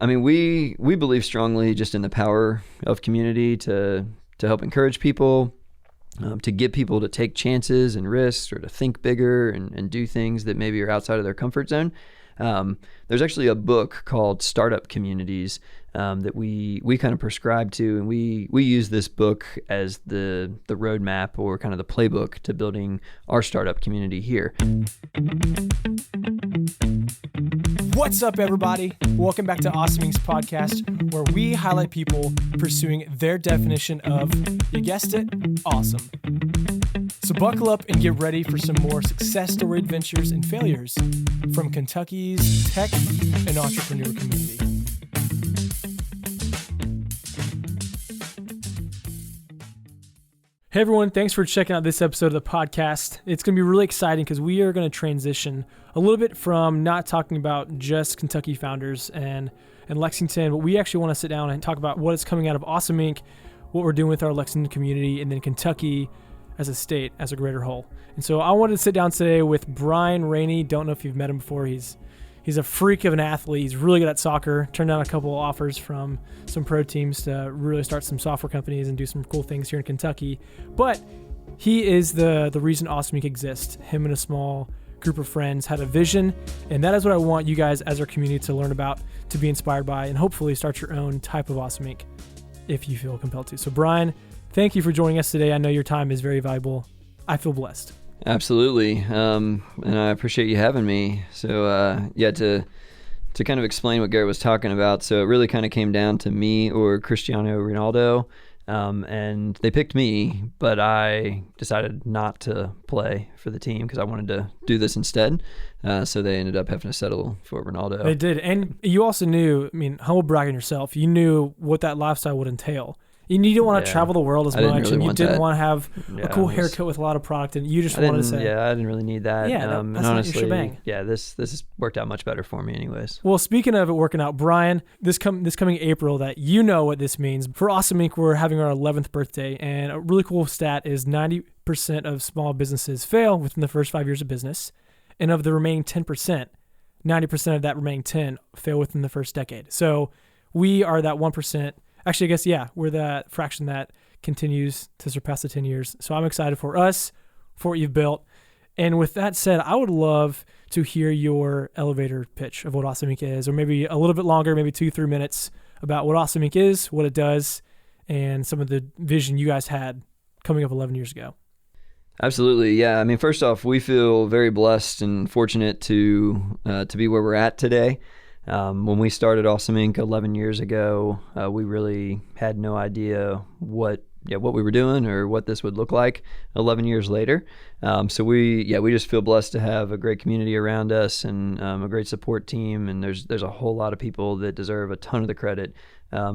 I mean, we believe strongly just in the power of community to help encourage people, to get people to take chances and risks or to think bigger and do things that maybe are outside of their comfort zone. There's actually a book called Startup Communities that we kind of prescribe to, and we use this book as the roadmap or kind of the playbook to building our startup community here. What's up, everybody? Welcome back to Awesome Inc.'s podcast, where we highlight people pursuing their definition of, you guessed it, awesome. So buckle up and get ready for some more success story adventures and failures from Kentucky's tech and entrepreneur community. Hey everyone, thanks for checking out this episode of the podcast. It's going to be really exciting because we are going to transition a little bit from not talking about just Kentucky founders and Lexington, but we actually want to sit down and talk about what is coming out of Awesome Inc., what we're doing with our Lexington community, and then Kentucky as a state, as a greater whole. And so I wanted to sit down today with Brian Rainey. Don't know if you've met him before. He's a freak of an athlete. He's really good at soccer. Turned down a couple of offers from some pro teams to really start some software companies and do some cool things here in Kentucky. But he is the reason Awesome Inc. exists. Him and a small group of friends had a vision, and that is what I want you guys as our community to learn about, to be inspired by, and hopefully start your own type of Awesome Inc. if you feel compelled to. So Brian, thank you for joining us today. I know your time is very valuable. I feel blessed. Absolutely. And I appreciate you having me. So, to kind of explain what Garrett was talking about. So it really kind of came down to me or Cristiano Ronaldo. And they picked me, but I decided not to play for the team because I wanted to do this instead. So they ended up having to settle for Ronaldo. They did. And you also knew, humble brag on yourself, you knew what that lifestyle would entail. You didn't want to travel the world as much, and you didn't want to have a cool haircut with a lot of product, and you just wanted to say, I didn't really need that. Yeah, that's and honestly, not your shebang. Yeah, this has worked out much better for me anyways. Well, speaking of it working out, Brian, this coming April, that you know what this means. For Awesome Inc., we're having our 11th birthday, and a really cool stat is 90% of small businesses fail within the first 5 years of business, and of the remaining 10%, 90% of that remaining 10 fail within the first decade. So we are that 1%. Actually, I guess, we're that fraction that continues to surpass the 10 years. So I'm excited for us, for what you've built. And with that said, I would love to hear your elevator pitch of what Awesome Inc. is, or maybe a little bit longer, maybe 2-3 minutes, about what Awesome Inc. is, what it does, and some of the vision you guys had coming up 11 years ago. Absolutely. Yeah. First off, we feel very blessed and fortunate to be where we're at today. When we started Awesome Inc. 11 years ago, we really had no idea what we were doing or what this would look like 11 years later. So we just feel blessed to have a great community around us and a great support team. And there's a whole lot of people that deserve a ton of the credit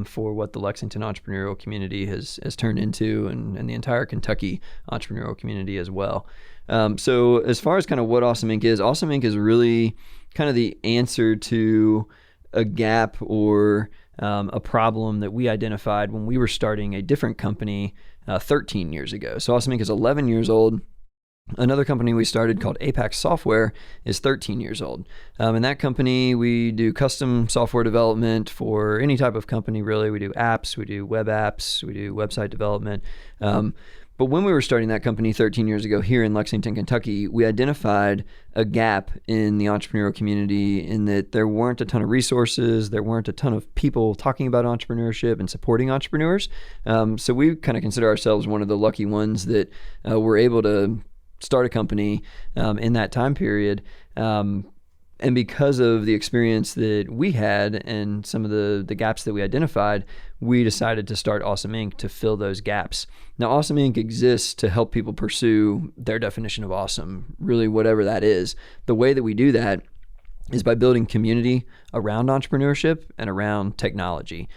for what the Lexington entrepreneurial community has turned into, and the entire Kentucky entrepreneurial community as well. So as far as kind of what Awesome Inc. is really kind of the answer to a gap or a problem that we identified when we were starting a different company 13 years ago. So Awesome Inc. is 11 years old. Another company we started called Apex Software is 13 years old. In that company, we do custom software development for any type of company, really. We do apps, we do web apps, we do website development. But when we were starting that company 13 years ago here in Lexington, Kentucky, we identified a gap in the entrepreneurial community in that there weren't a ton of resources, there weren't a ton of people talking about entrepreneurship and supporting entrepreneurs. So we kind of consider ourselves one of the lucky ones that were able to start a company in that time period. And because of the experience that we had and some of the gaps that we identified, we decided to start Awesome Inc. to fill those gaps. Now, Awesome Inc. exists to help people pursue their definition of awesome, really whatever that is. The way that we do that is by building community around entrepreneurship and around technology.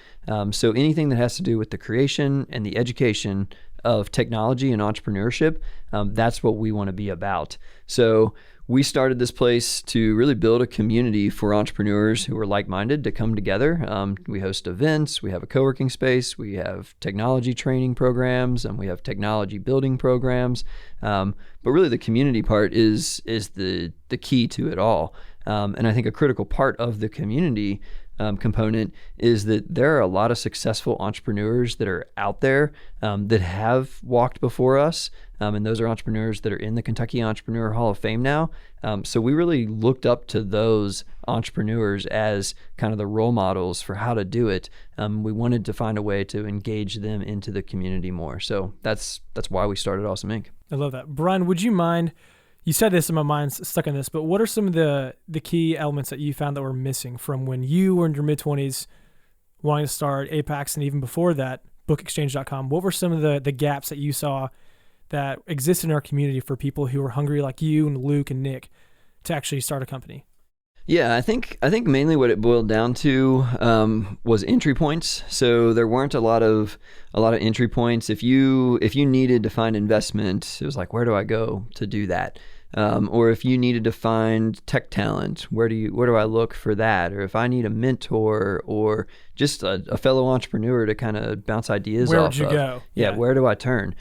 So anything that has to do with the creation and the education of technology and entrepreneurship, that's what we want to be about. So we started this place to really build a community for entrepreneurs who are like-minded to come together. We host events, we have a co-working space, we have technology training programs, and we have technology building programs. But really the community part is the key to it all. And I think a critical part of the community component is that there are a lot of successful entrepreneurs that are out there that have walked before us. And those are entrepreneurs that are in the Kentucky Entrepreneur Hall of Fame now. So we really looked up to those entrepreneurs as kind of the role models for how to do it. We wanted to find a way to engage them into the community more. So that's why we started Awesome Inc. I love that. Brian, would you mind, you said this and my mind's stuck on this, but what are some of the key elements that you found that were missing from when you were in your mid-20s wanting to start Apex, and even before that, bookexchange.com? What were some of the gaps that you saw that exist in our community for people who are hungry like you and Luke and Nick to actually start a company? Yeah, I think mainly what it boiled down to was entry points. So there weren't a lot of entry points. If you needed to find investment, it was like, where do I go to do that? Or if you needed to find tech talent, where do I look for that? Or if I need a mentor or just a fellow entrepreneur to kind of bounce ideas off of. Where would you go? Yeah, where do I turn?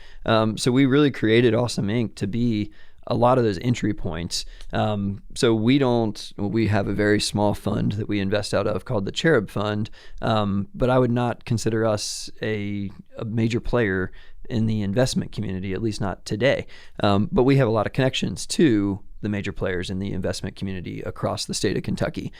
So we really created Awesome Inc. to be a lot of those entry points. So we have a very small fund that we invest out of called the Cherub Fund, but I would not consider us a major player in the investment community, at least not today. But we have a lot of connections to the major players in the investment community across the state of Kentucky.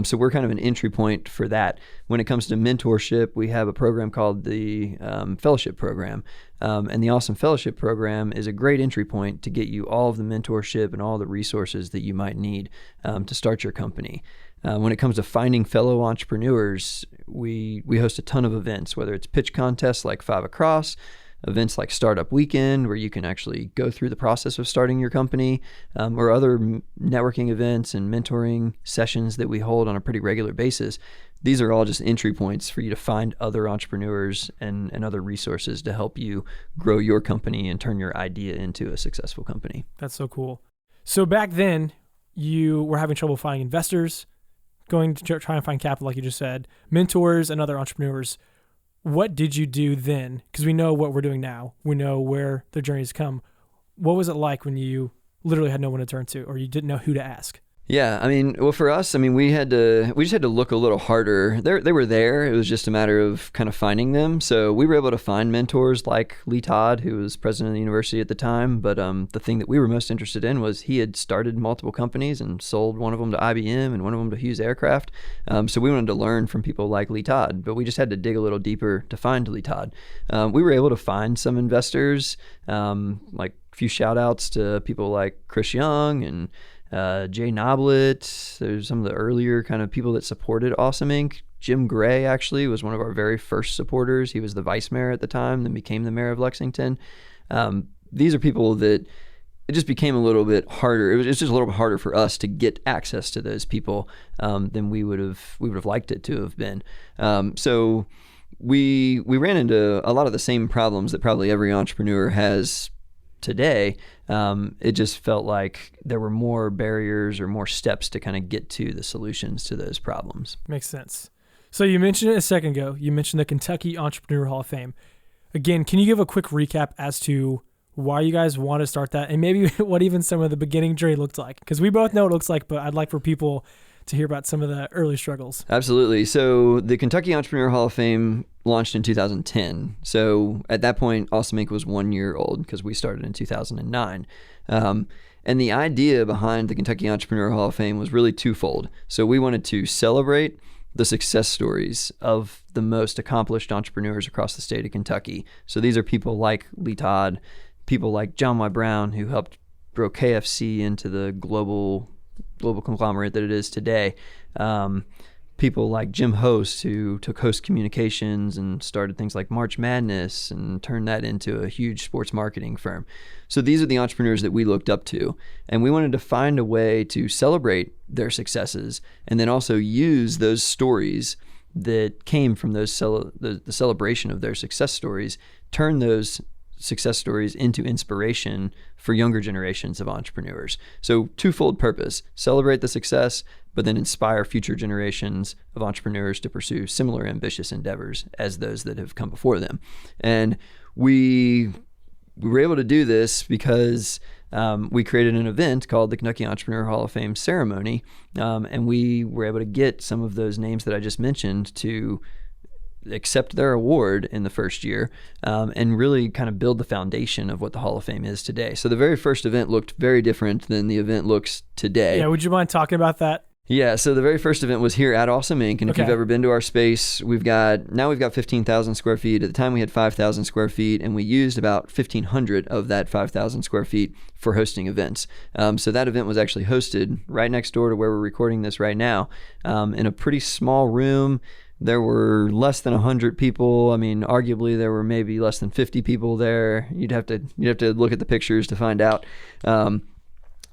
So we're kind of an entry point for that. When it comes to mentorship, we have a program called the Fellowship Program. And the Awesome Fellowship Program is a great entry point to get you all of the mentorship and all the resources that you might need to start your company. When it comes to finding fellow entrepreneurs, we host a ton of events, whether it's pitch contests like Five Across, events like Startup Weekend, where you can actually go through the process of starting your company, or other networking events and mentoring sessions that we hold on a pretty regular basis. These are all just entry points for you to find other entrepreneurs and other resources to help you grow your company and turn your idea into a successful company. That's so cool. So back then, you were having trouble finding investors, going to try and find capital, like you just said, mentors and other entrepreneurs. What did you do then? Because we know what we're doing now. We know where the journey has come. What was it like when you literally had no one to turn to, or you didn't know who to ask? Yeah, I mean, well, for us, I mean, we just had to look a little harder. They were there. It was just a matter of kind of finding them. So we were able to find mentors like Lee Todd, who was president of the university at the time. But the thing that we were most interested in was he had started multiple companies and sold one of them to IBM and one of them to Hughes Aircraft. So we wanted to learn from people like Lee Todd, but we just had to dig a little deeper to find Lee Todd. We were able to find some investors, like a few shout outs to people like Chris Young and Jay Noblet. There's some of the earlier kind of people that supported Awesome Inc. Jim Gray actually was one of our very first supporters. He was the vice mayor at the time, then became the mayor of Lexington. These are people that it just became a little bit harder. It was just a little bit harder for us to get access to those people than we would have liked it to have been. So we ran into a lot of the same problems that probably every entrepreneur has today. It just felt like there were more barriers or more steps to kind of get to the solutions to those problems. Makes sense. So you mentioned it a second ago. You mentioned the Kentucky Entrepreneur Hall of Fame. Again, can you give a quick recap as to why you guys want to start that, and maybe what even some of the beginning journey looked like? Because we both know what it looks like, but I'd like for people to hear about some of the early struggles. Absolutely. So the Kentucky Entrepreneur Hall of Fame launched in 2010. So at that point, Awesome Inc. was 1 year old because we started in 2009. And the idea behind the Kentucky Entrepreneur Hall of Fame was really twofold. So we wanted to celebrate the success stories of the most accomplished entrepreneurs across the state of Kentucky. So these are people like Lee Todd, people like John Y. Brown, who helped grow KFC into the global conglomerate that it is today. People like Jim Host, who took Host Communications and started things like March Madness and turned that into a huge sports marketing firm. So these are the entrepreneurs that we looked up to, and we wanted to find a way to celebrate their successes and then also use those stories that came from the celebration of their success stories, turn those success stories into inspiration for younger generations of entrepreneurs. So twofold purpose: celebrate the success, but then inspire future generations of entrepreneurs to pursue similar ambitious endeavors as those that have come before them. And we we were able to do this because we created an event called the Kentucky Entrepreneur Hall of Fame Ceremony, and we were able to get some of those names that I just mentioned to accept their award in the first year, and really kind of build the foundation of what the Hall of Fame is today. So the very first event looked very different than the event looks today. Yeah, would you mind talking about that? Yeah, so the very first event was here at Awesome Inc. And if you've ever been to our space, we've got 15,000 square feet. At the time we had 5,000 square feet, and we used about 1,500 of that 5,000 square feet for hosting events. So that event was actually hosted right next door to where we're recording this right now, in a pretty small room. There were less than 100 people. I mean, arguably there were maybe less than 50 people there. You'd have to look at the pictures to find out.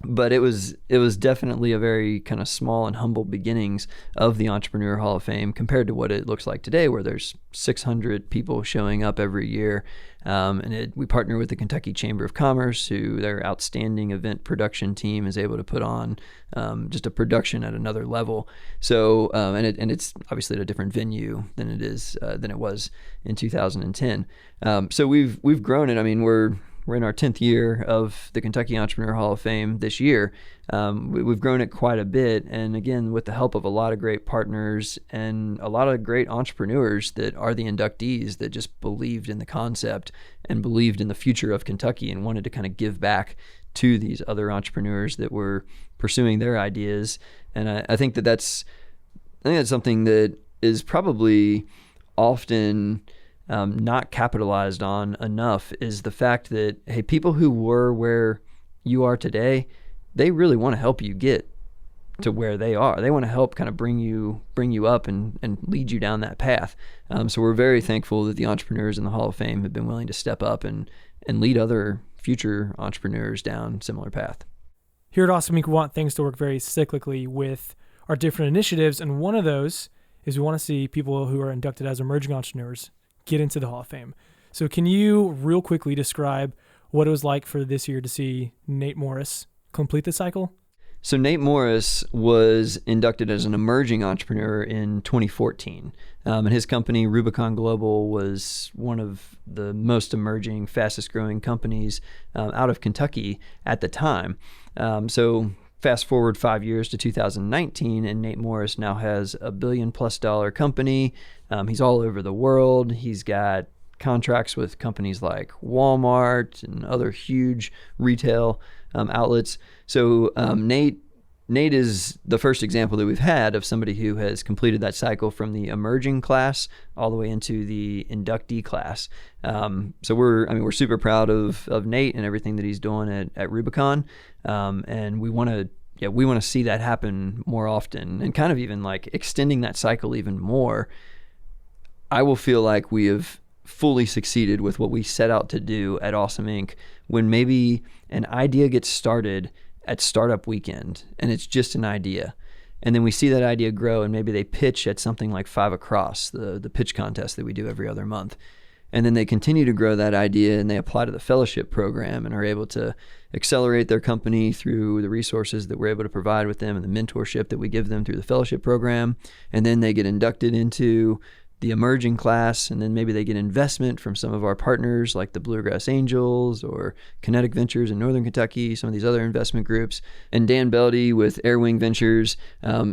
But it was definitely a very kind of small and humble beginnings of the Entrepreneur Hall of Fame compared to what it looks like today, where there's 600 people showing up every year. We partner with the Kentucky Chamber of Commerce, who their outstanding event production team is able to put on just a production at another level. So and it's obviously at a different venue than it was in 2010. So we've grown it. I mean, we're in our 10th year of the Kentucky Entrepreneur Hall of Fame this year. We've grown it quite a bit. And again, with the help of a lot of great partners and a lot of great entrepreneurs that are the inductees that just believed in the concept and believed in the future of Kentucky and wanted to kind of give back to these other entrepreneurs that were pursuing their ideas. And I think that's something that is probably often not capitalized on enough, is the fact that, hey, people who were where you are today, they really want to help you get to where they are. They want to help kind of bring you up and lead you down that path. So we're very thankful that the entrepreneurs in the Hall of Fame have been willing to step up and lead other future entrepreneurs down similar path. Here at Awesome Inc., we want things to work very cyclically with our different initiatives, and one of those is we want to see people who are inducted as emerging entrepreneurs get into the Hall of Fame. So can you real quickly describe what it was like for this year to see Nate Morris complete the cycle? So Nate Morris was inducted as an emerging entrepreneur in 2014. And his company, Rubicon Global, was one of the most emerging, fastest growing companies out of Kentucky at the time. So fast forward 5 years to 2019, and Nate Morris now has $1 billion+ company. He's all over the world. He's got contracts with companies like Walmart and other huge retail outlets. So Nate is the first example that we've had of somebody who has completed that cycle from the emerging class all the way into the inductee class. So we're super proud of Nate and everything that he's doing at Rubicon, and we want to see that happen more often, and kind of even like extending that cycle even more. I will feel like we have fully succeeded with what we set out to do at Awesome Inc. when maybe an idea gets started at Startup Weekend and it's just an idea. And then we see that idea grow, and maybe they pitch at something like 5 Across, the pitch contest that we do every other month. And then they continue to grow that idea, and they apply to the fellowship program and are able to accelerate their company through the resources that we're able to provide with them and the mentorship that we give them through the fellowship program. And then they get inducted into the emerging class, and then maybe they get investment from some of our partners like the Bluegrass Angels or Kinetic Ventures in Northern Kentucky, some of these other investment groups, and Dan Beldy with Airwing Ventures,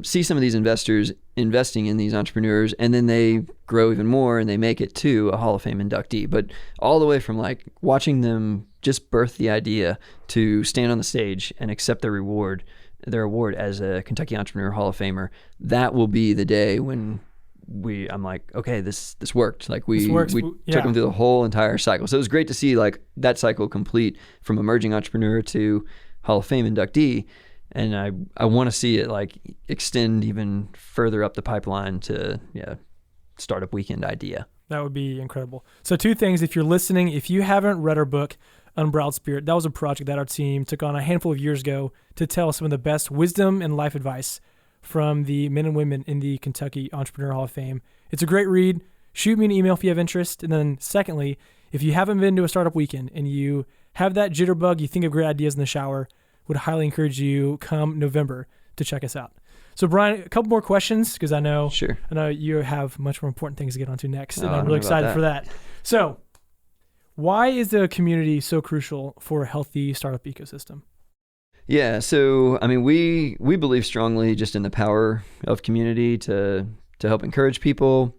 see some of these investors investing in these entrepreneurs, and then they grow even more and they make it to a Hall of Fame inductee. But all the way from like watching them just birth the idea to stand on the stage and accept their award as a Kentucky Entrepreneur Hall of Famer, that will be the day when I'm like, okay, this worked. Like we took them through the whole entire cycle. So it was great to see like that cycle complete from emerging entrepreneur to Hall of Fame inductee. And I want to see it like extend even further up the pipeline to Startup Weekend idea. That would be incredible. So 2 things, if you're listening, if you haven't read our book, Unbridled Spirit, that was a project that our team took on a handful of years ago to tell some of the best wisdom and life advice from the men and women in the Kentucky Entrepreneur Hall of Fame. It's a great read. Shoot me an email if you have interest. And then secondly, if you haven't been to a Startup Weekend and you have that jitterbug, you think of great ideas in the shower, would highly encourage you come November to check us out. So Brian, a couple more questions, because I know you have much more important things to get onto next, and I'm really excited for that. So Why is the community so crucial for a healthy startup ecosystem? Yeah, so I mean, we believe strongly just in the power of community to help encourage people,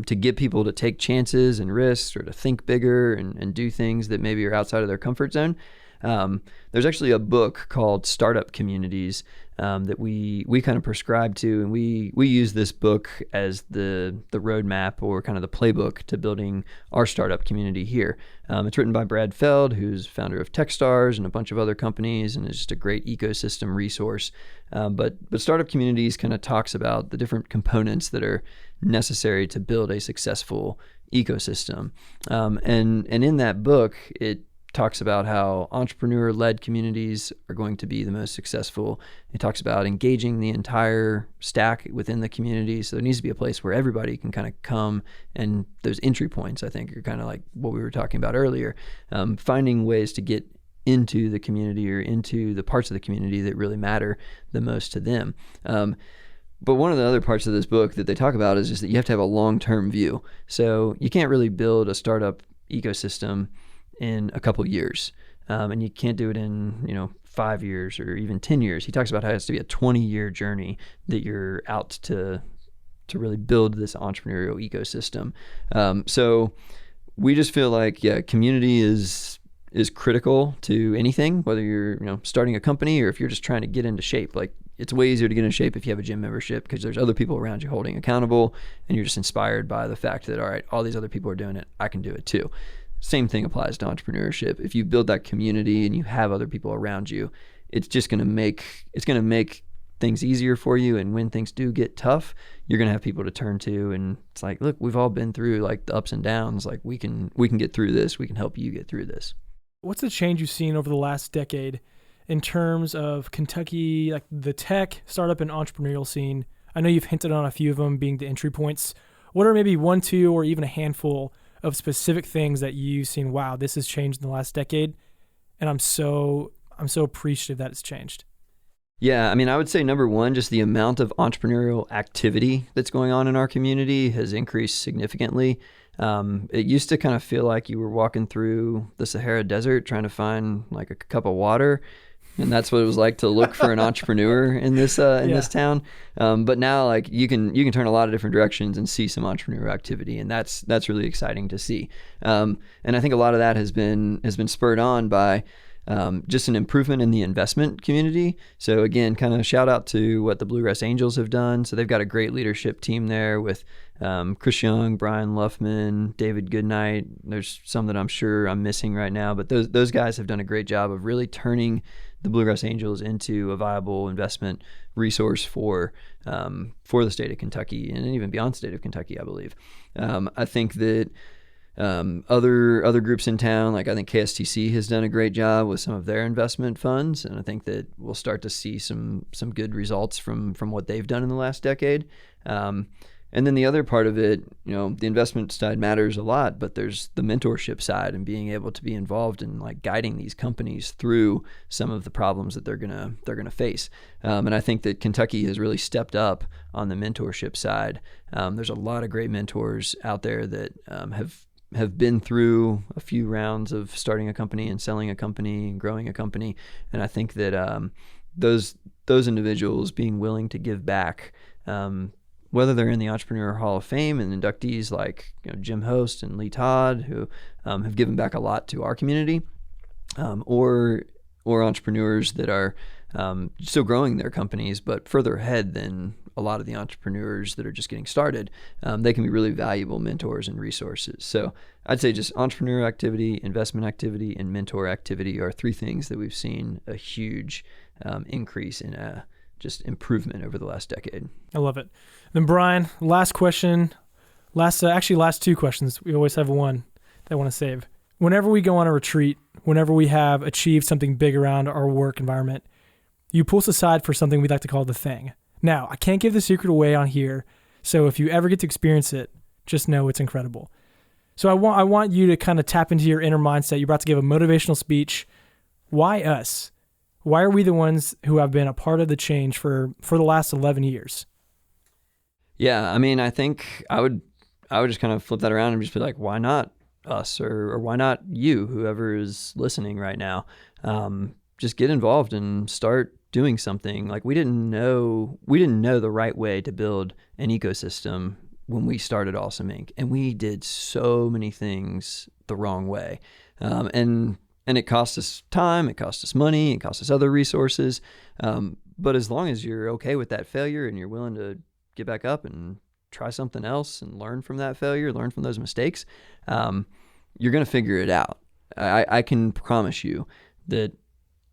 to get people to take chances and risks, or to think bigger and do things that maybe are outside of their comfort zone. There's actually a book called Startup Communities that we kind of prescribe to, and we use this book as the roadmap or kind of the playbook to building our startup community here. It's written by Brad Feld, who's founder of Techstars and a bunch of other companies, and is just a great ecosystem resource. But Startup Communities kind of talks about the different components that are necessary to build a successful ecosystem. And in that book, it talks about how entrepreneur-led communities are going to be the most successful. It talks about engaging the entire stack within the community. So there needs to be a place where everybody can kind of come, and those entry points, I think, are kind of like what we were talking about earlier, finding ways to get into the community or into the parts of the community that really matter the most to them. But one of the other parts of this book that they talk about is just that you have to have a long-term view. So you can't really build a startup ecosystem in a couple years, and you can't do it in 5 years or even 10 years. He talks about how it has to be a 20-year journey that you're out to really build this entrepreneurial ecosystem. So we just feel like community is critical to anything, whether you're starting a company or if you're just trying to get into shape. Like, it's way easier to get into shape if you have a gym membership, because there's other people around you holding accountable, and you're just inspired by the fact that, all right, all these other people are doing it, I can do it too. Same thing applies to entrepreneurship. If you build that community and you have other people around you, it's just going to make things easier for you. And when things do get tough, you're going to have people to turn to. And it's like, look, we've all been through like the ups and downs. Like, we can get through this. We can help you get through this. What's the change you've seen over the last decade in terms of Kentucky, like the tech, startup, and entrepreneurial scene? I know you've hinted on a few of them being the entry points. What are maybe one, two, or even a handful of specific things that you've seen, wow, this has changed in the last decade, and I'm so appreciative that it's changed? Yeah, I mean, I would say number one, just the amount of entrepreneurial activity that's going on in our community has increased significantly. It used to kind of feel like you were walking through the Sahara Desert trying to find like a cup of water. And that's what it was like to look for an entrepreneur in this town. But now, like, you can turn a lot of different directions and see some entrepreneurial activity, and that's really exciting to see. And I think a lot of that has been spurred on by just an improvement in the investment community. So again, kind of shout out to what the Bluegrass Angels have done. So they've got a great leadership team there with Chris Young, Brian Luffman, David Goodnight. There's some that I'm sure I'm missing right now, but those guys have done a great job of really turning the Bluegrass Angels into a viable investment resource for the state of Kentucky and even beyond the state of Kentucky, I believe. I think that other groups in town, like I think KSTC has done a great job with some of their investment funds, and I think that we'll start to see some good results from what they've done in the last decade. And then the other part of it, the investment side matters a lot, but there's the mentorship side and being able to be involved in like guiding these companies through some of the problems that they're gonna face. And I think that Kentucky has really stepped up on the mentorship side. There's a lot of great mentors out there that have been through a few rounds of starting a company and selling a company and growing a company. And I think that those individuals being willing to give back, whether they're in the Entrepreneur Hall of Fame and inductees like Jim Host and Lee Todd, who have given back a lot to our community, or entrepreneurs that are still growing their companies but further ahead than a lot of the entrepreneurs that are just getting started, they can be really valuable mentors and resources. So I'd say just entrepreneur activity, investment activity, and mentor activity are three things that we've seen a huge increase in just improvement over the last decade. I love it. Then Brian, last question, last two questions. We always have one that I want to save. Whenever we go on a retreat, whenever we have achieved something big around our work environment, you pull us aside for something we'd like to call the thing. Now, I can't give the secret away on here, so if you ever get to experience it, just know it's incredible. So I want you to kind of tap into your inner mindset. You're about to give a motivational speech. Why us? Why are we the ones who have been a part of the change for the last 11 years? Yeah, I mean, I think I would just kind of flip that around and just be like, why not us, or why not you, whoever is listening right now? Just get involved and start doing something. Like we didn't know the right way to build an ecosystem when we started Awesome Inc. And we did so many things the wrong way. And it cost us time, it cost us money, it cost us other resources. But as long as you're okay with that failure and you're willing to get back up and try something else and learn from that failure, learn from those mistakes, you're going to figure it out. I can promise you that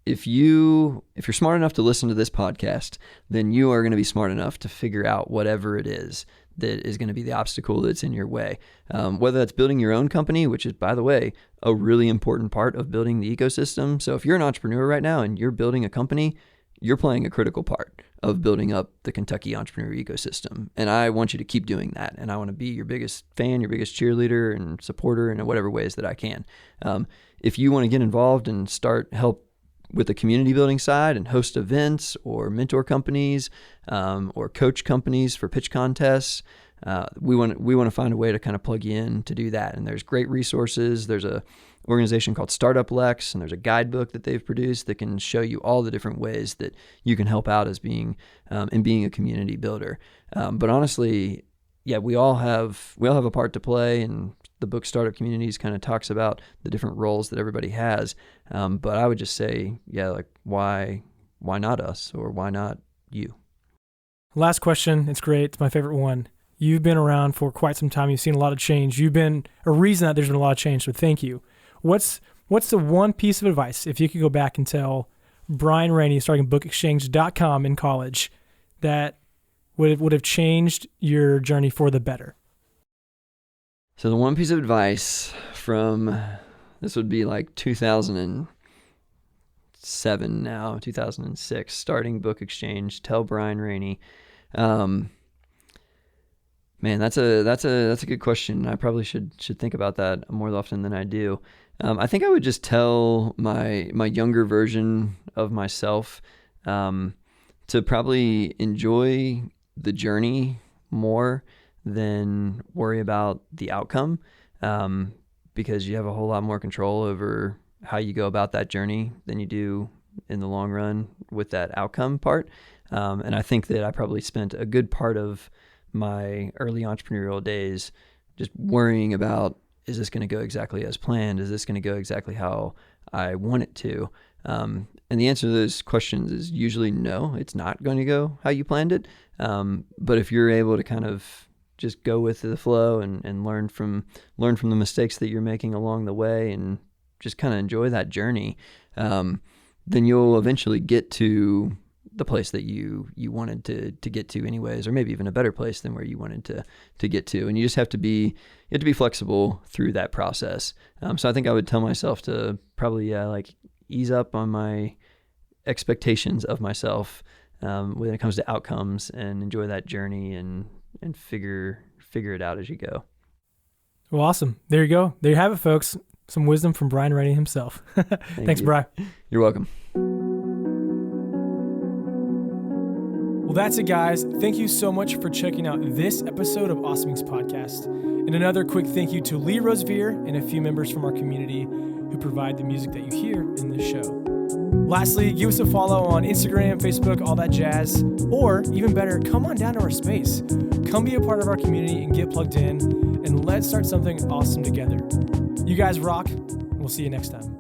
if you're smart enough to listen to this podcast, then you are going to be smart enough to figure out whatever it is that is going to be the obstacle that's in your way. Whether that's building your own company, which is, by the way, a really important part of building the ecosystem. So if you're an entrepreneur right now and you're building a company, you're playing a critical part of building up the Kentucky entrepreneur ecosystem. And I want you to keep doing that. And I want to be your biggest fan, your biggest cheerleader and supporter in whatever ways that I can. If you want to get involved and start help with the community building side and host events or mentor companies or coach companies for pitch contests, we want to find a way to kind of plug you in to do that. And there's great resources. There's a organization called Startup Lex, and there's a guidebook that they've produced that can show you all the different ways that you can help out as being a community builder. But honestly, yeah, we all have a part to play, and the book Startup Communities kind of talks about the different roles that everybody has. But I would just say, yeah, like why not us, or why not you? Last question. It's great. It's my favorite one. You've been around for quite some time. You've seen a lot of change. You've been a reason that there's been a lot of change. So thank you. What's the one piece of advice, if you could go back and tell Brian Rainey, starting bookexchange.com in college, that would have changed your journey for the better? So the one piece of advice from, this would be like 2007 now, 2006, starting Book Exchange, tell Brian Rainey. Man, that's a good question. I probably should think about that more often than I do. I think I would just tell my younger version of myself to probably enjoy the journey more than worry about the outcome, because you have a whole lot more control over how you go about that journey than you do in the long run with that outcome part. And I think that I probably spent a good part of my early entrepreneurial days just worrying about, is this going to go exactly as planned? Is this going to go exactly how I want it to? And the answer to those questions is usually no, it's not going to go how you planned it. But if you're able to kind of just go with the flow and learn from the mistakes that you're making along the way and just kind of enjoy that journey, then you'll eventually get to the place that you wanted to get to anyways, or maybe even a better place than where you wanted to get to. And you just have to be flexible through that process. So I think I would tell myself to probably like ease up on my expectations of myself when it comes to outcomes, and enjoy that journey and figure it out as you go. Well, awesome. There you go. There you have it, folks. Some wisdom from Brian Rainey himself. Thanks, Brian. You're welcome. Well, that's it, guys. Thank you so much for checking out this episode of Awesome Inc.'s podcast. And another quick thank you to Lee Rosevere and a few members from our community who provide the music that you hear in this show. Lastly, give us a follow on Instagram, Facebook, all that jazz. Or, even better, come on down to our space. Come be a part of our community and get plugged in, and let's start something awesome together. You guys rock. We'll see you next time.